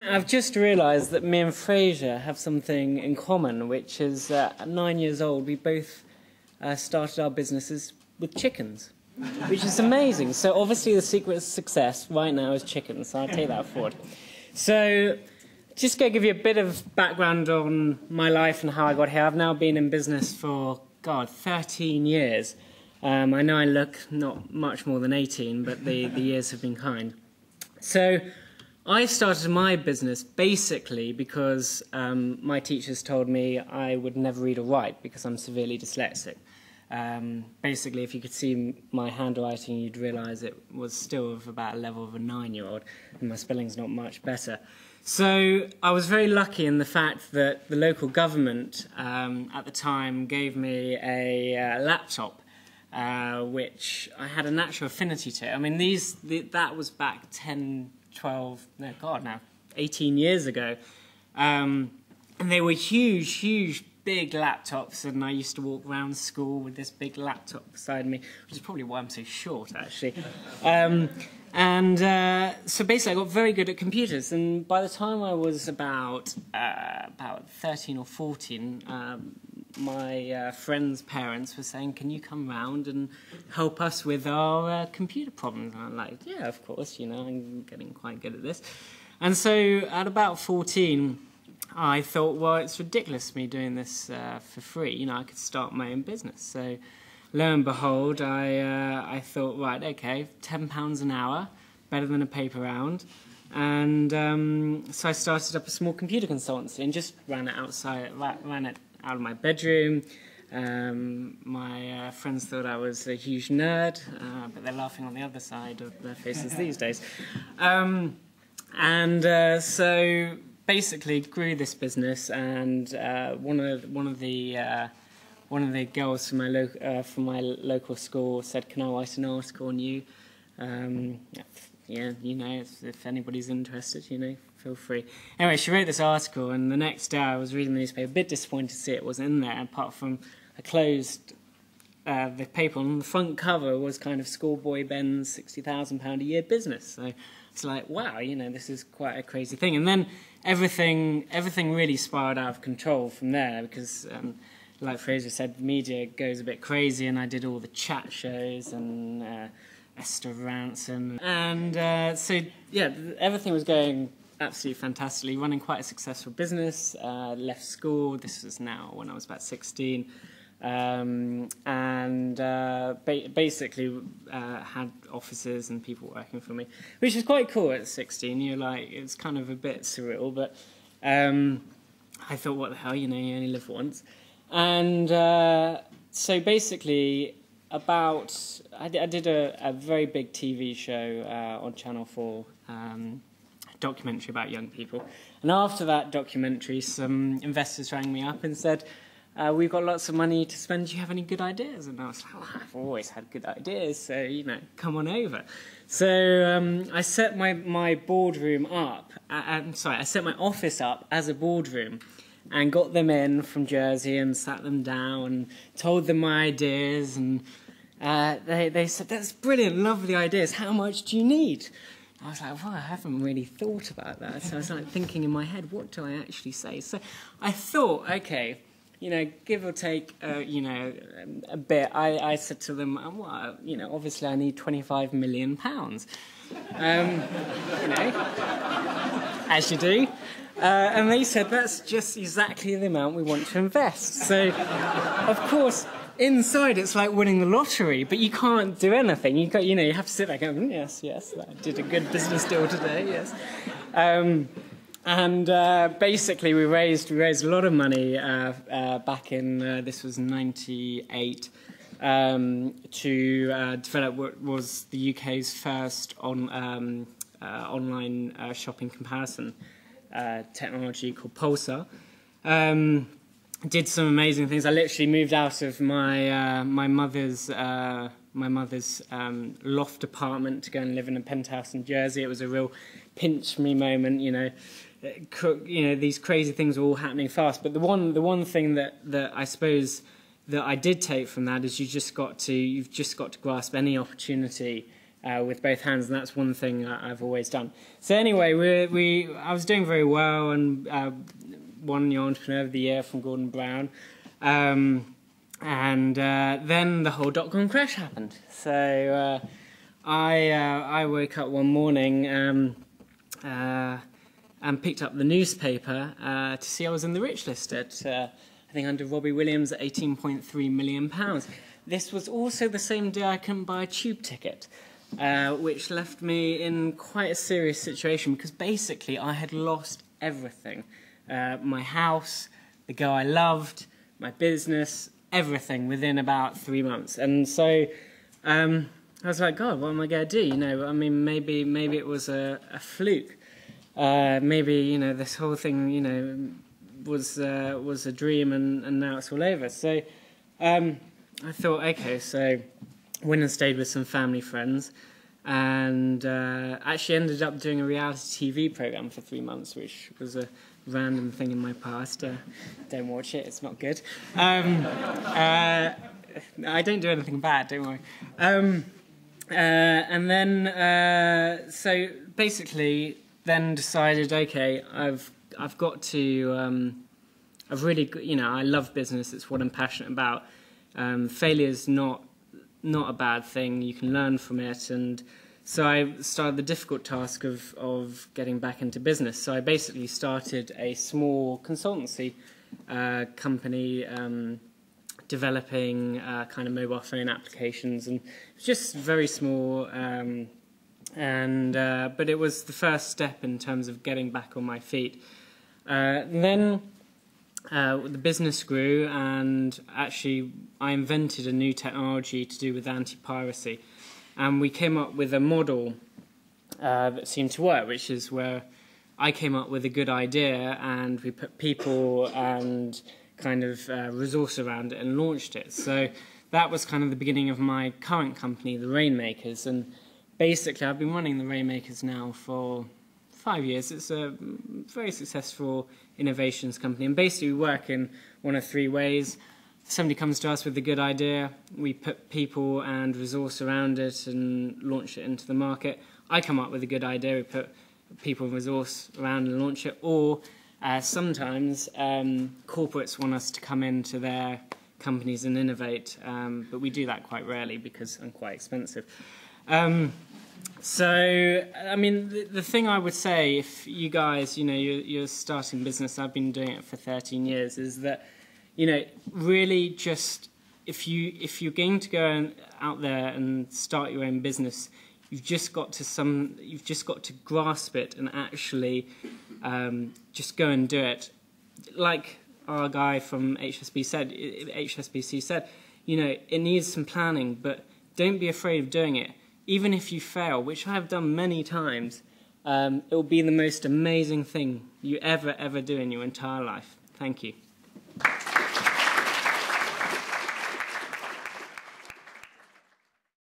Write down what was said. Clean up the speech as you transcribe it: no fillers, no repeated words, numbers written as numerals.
I've just realised that me and Fraser have something in common, which is at 9 years old, we both started our businesses with chickens, which is amazing. So obviously the secret of success right now is chickens, so I'll take that forward. So just going to give you a bit of background on my life and how I got here. I've now been in business for, 13 years. I know I look not much more than 18, but the years have been kind. So I started my business basically because my teachers told me I would never read or write because I'm severely dyslexic. Basically, if you could see my handwriting, you'd realise it was still of about a level of a 9-year-old, and my spelling's not much better. So I was very lucky in the fact that the local government at the time gave me a laptop, which I had a natural affinity to. I mean, that was back 18 years ago. And they were huge, big laptops, and I used to walk around school with this big laptop beside me, which is probably why I'm so short, actually. So basically I got very good at computers, and by the time I was about 13 or 14, my friends' parents were saying, can you come round and help us with our computer problems? And I'm like, yeah, of course, you know, I'm getting quite good at this. And so at about 14, I thought, well, it's ridiculous me doing this for free. You know, I could start my own business. So lo and behold, I thought, right, okay, £10 an hour, better than a paper round. And so I started up a small computer consultancy and just ran it out of my bedroom. My friends thought I was a huge nerd, but they're laughing on the other side of their faces these days. So basically grew this business, and one of the girls from my local school said, "Can I write an article on you?" Yeah, you know, if anybody's interested, you know, feel free. Anyway, she wrote this article, and the next day I was reading the newspaper, a bit disappointed to see it wasn't in there, apart from I closed the paper, and on the front cover was kind of Schoolboy Ben's £60,000 a year business. So it's like, wow, you know, this is quite a crazy thing. And then everything really spiraled out of control from there, because like Fraser said, the media goes a bit crazy, and I did all the chat shows and Esther Ransom, and so yeah, everything was going absolutely fantastically, running quite a successful business. Left school, this was now when I was about 16, basically had offices and people working for me, which was quite cool at 16. You're like, it's kind of a bit surreal, but I thought, what the hell, you know, you only live once. And so basically, I did a very big TV show on Channel 4, documentary about young people. And after that documentary, some investors rang me up and said, we've got lots of money to spend, do you have any good ideas? And I was like, well, I've always had good ideas, so, you know, come on over. So I set my boardroom up, I set my office up as a boardroom, and got them in from Jersey and sat them down and told them my ideas, and they said, that's brilliant, lovely ideas, how much do you need? I was like, well, I haven't really thought about that. So I was like thinking in my head, what do I actually say? So I thought, okay, you know, give or take, you know, a bit. I said to them, well, you know, obviously I need £25 million. You know, as you do. And they said, that's just exactly the amount we want to invest. So, of course, inside it's like winning the lottery, but you can't do anything. You have to sit there going, yes, I did a good business deal today, yes. Basically we raised a lot of money back in, this was 98, to develop what was the UK's first online shopping comparison technology called Pulsar. Did some amazing things. I literally moved out of my mother's loft apartment to go and live in a penthouse in Jersey. It was a real pinch me moment, you know. These crazy things were all happening fast. But the one thing that I suppose that I did take from that is you've just got to grasp any opportunity with both hands, and that's one thing I've always done. So anyway, I was doing very well and won the Entrepreneur of the Year from Gordon Brown. And then the whole dot-com crash happened. So I woke up one morning and picked up the newspaper to see I was in the rich list at, I think under Robbie Williams, at £18.3 million. This was also the same day I couldn't buy a tube ticket, which left me in quite a serious situation because basically I had lost everything. My house, the girl I loved, my business, everything within about 3 months. And so I was like, God, what am I going to do? You know, I mean, maybe it was a fluke. Maybe, you know, this whole thing, you know, was a dream and now it's all over. So I thought, okay, so went and stayed with some family friends and actually ended up doing a reality TV program for 3 months, which was a random thing in my past. Don't watch it, it's not good. I don't do anything bad, don't worry. And then, so basically then decided, okay, I've got to, I've really, you know, I love business, it's what I'm passionate about. Failure's not a bad thing, you can learn from it, and so I started the difficult task of getting back into business. So I basically started a small consultancy company developing kind of mobile phone applications, and it was just very small, but it was the first step in terms of getting back on my feet. Then the business grew, and actually I invented a new technology to do with anti-piracy. And we came up with a model that seemed to work, which is where I came up with a good idea and we put people and kind of resource around it and launched it. So that was kind of the beginning of my current company, the Rainmakers. And basically I've been running the Rainmakers now for 5 years. It's a very successful innovations company. And basically we work in one of 3 ways. Somebody comes to us with a good idea, we put people and resource around it and launch it into the market. I come up with a good idea, we put people and resource around and launch it. Or sometimes corporates want us to come into their companies and innovate, but we do that quite rarely because I'm quite expensive. So, I mean, the thing I would say, if you guys, you know, you're starting business, I've been doing it for 13 years, is that, you know, really just, if you're going to go out there and start your own business, you've just got to grasp it and actually just go and do it. Like our guy from HSBC said, you know, it needs some planning, but don't be afraid of doing it. Even if you fail, which I have done many times, it will be the most amazing thing you ever do in your entire life. Thank you.